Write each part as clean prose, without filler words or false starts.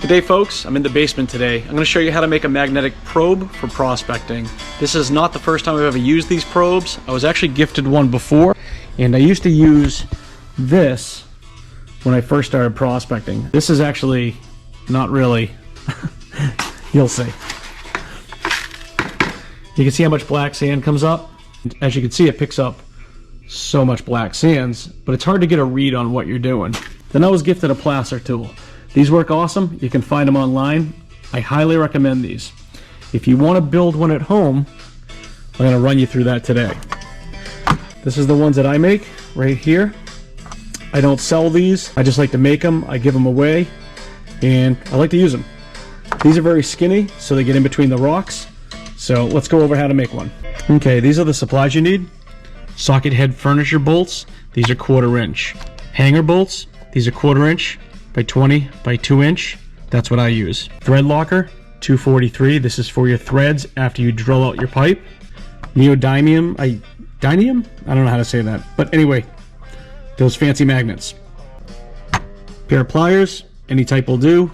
G'day folks, I'm in the basement today. I'm going to show you how to make a magnetic probe for prospecting. This is not the first time I've ever used these probes. I was actually gifted one before, and I used to use this when I first started prospecting. This is actually not really, you'll see. You can see how much black sand comes up. As you can see, it picks up so much black sands, but it's hard to get a read on what you're doing. Then I was gifted a placer tool. These work awesome. You can find them online. I highly recommend these. If you want to build one at home, I'm going to run you through that today. This is the ones that I make right here. I don't sell these. I just like to make them. I give them away, and I like to use them. These are very skinny, so they get in between the rocks. So let's go over how to make one. Okay, these are the supplies you need. Socket head furniture bolts. These are 1/4 inch. Hanger bolts. These are 1/4 inch by 20 by 2 inch. That's what I use. Thread locker, 243. This is for your threads after you drill out your pipe. Neodymium, dynium? I don't know how to say that. But anyway, those fancy magnets. Pair of pliers, any type will do.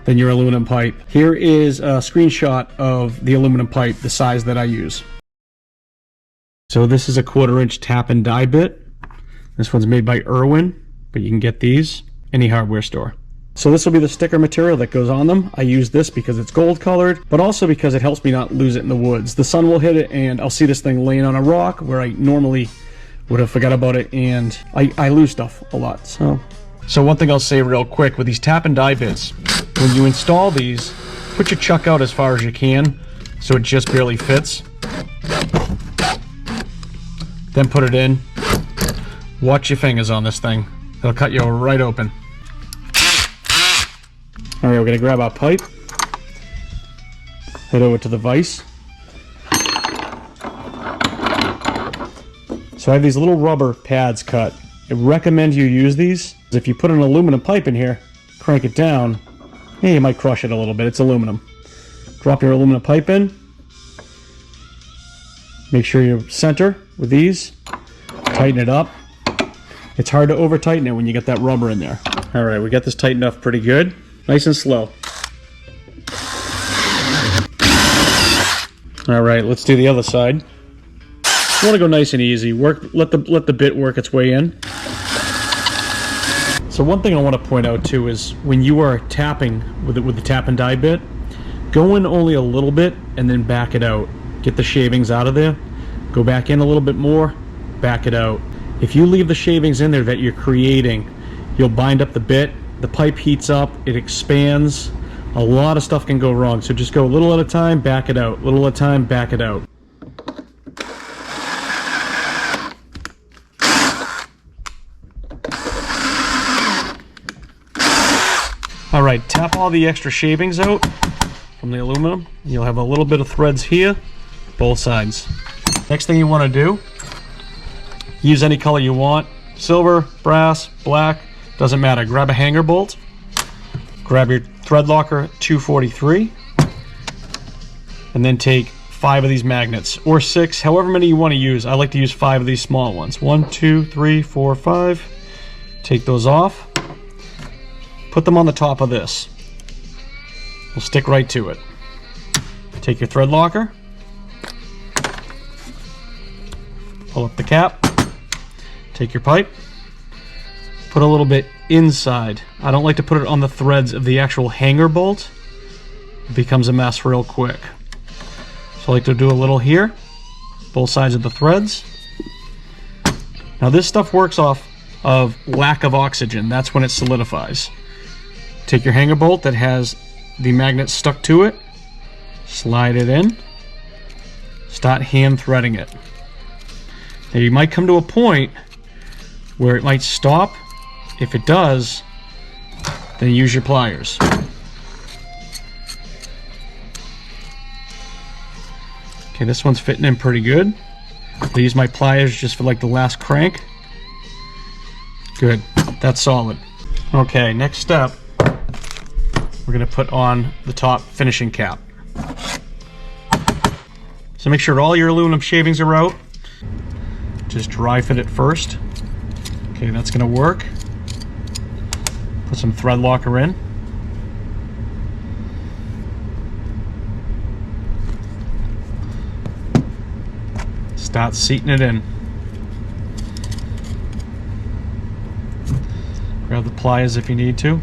Then your aluminum pipe. Here is a screenshot of the aluminum pipe, the size that I use. So this is a 1/4 inch tap and die bit. This one's made by Irwin, but you can get these any hardware store. So this will be the sticker material that goes on them. I use this because it's gold colored, but also because it helps me not lose it in the woods. The sun will hit it and I'll see this thing laying on a rock where I normally would have forgot about it, and I lose stuff a lot. So one thing I'll say real quick with these tap and die bits, when you install these, put your chuck out as far as you can so it just barely fits. Then put it in. Watch your fingers on this thing. It'll cut you right open. Alright, we're going to grab our pipe, head over to the vise. So I have these little rubber pads cut. I recommend you use these. If you put an aluminum pipe in here, crank it down, you might crush it a little bit. It's aluminum. Drop your aluminum pipe in. Make sure you center with these. Tighten it up. It's hard to over tighten it when you get that rubber in there. Alright, we got this tightened up pretty good. Nice and slow. Alright, let's do the other side. You want to go nice and easy. Let the bit work its way in. So one thing I want to point out too is when you are tapping with the tap and die bit, go in only a little bit and then back it out. Get the shavings out of there. Go back in a little bit more, back it out. If you leave the shavings in there that you're creating, you'll bind up the bit. The pipe heats up, it expands. A lot of stuff can go wrong. So just go a little at a time, back it out. Little at a time, back it out. Alright, tap all the extra shavings out from the aluminum. You'll have a little bit of threads here, both sides. Next thing you want to do, use any color you want. Silver, brass, black, doesn't matter. Grab a hanger bolt. Grab your thread locker 243. And then take 5 of these magnets, or 6, however many you want to use. I like to use 5 of these small ones. 1, 2, 3, 4, 5. Take those off. Put them on the top of this. We'll stick right to it. Take your thread locker. Pull up the cap. Take your pipe. Put a little bit inside. I don't like to put it on the threads of the actual hanger bolt. It becomes a mess real quick. So I like to do a little here. Both sides of the threads. Now this stuff works off of lack of oxygen. That's when it solidifies. Take your hanger bolt that has the magnet stuck to it. Slide it in. Start hand threading it. Now you might come to a point where it might stop. If it does, then use your pliers. Okay, this one's fitting in pretty good. I use my pliers just for like the last crank. Good, that's solid. Okay, next step, we're gonna put on the top finishing cap. So make sure all your aluminum shavings are out. Just dry fit it first. Okay, that's gonna work. Put some thread locker in. Start seating it in. Grab the pliers if you need to.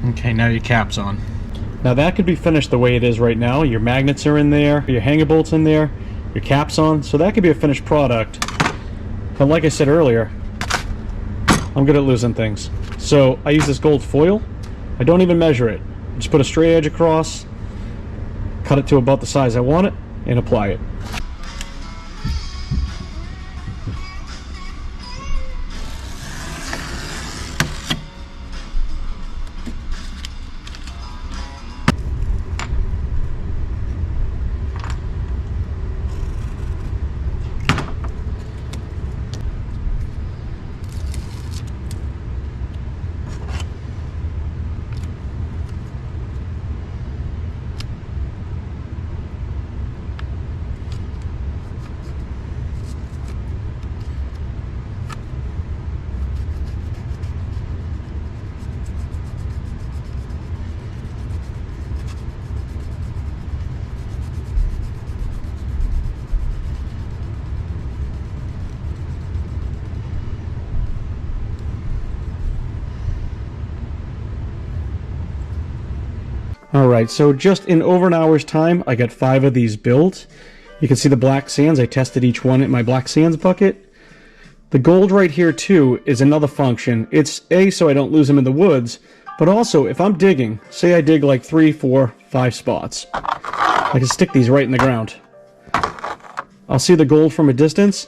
Okay, now your cap's on. Now that could be finished the way it is right now. Your magnets are in there, your hanger bolts in there, your cap's on, so that could be a finished product. But like I said earlier, I'm good at losing things. So I use this gold foil. I don't even measure it. Just put a straight edge across, cut it to about the size I want it, and apply it. Alright, so just in over an hour's time, I got 5 of these built. You can see the black sands. I tested each one in my black sands bucket. The gold right here too is another function. It's A, so I don't lose them in the woods, but also if I'm digging, say I dig like 3, 4, 5 spots, I can stick these right in the ground. I'll see the gold from a distance,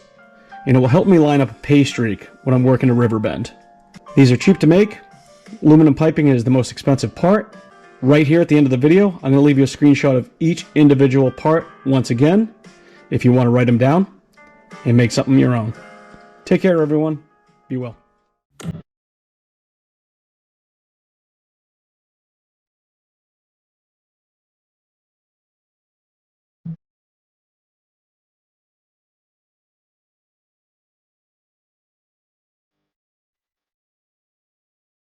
and it will help me line up a pay streak when I'm working a river bend. These are cheap to make. Aluminum piping is the most expensive part. Right here at the end of the video, I'm going to leave you a screenshot of each individual part once again, if you want to write them down and make something your own. Take care, everyone. Be well.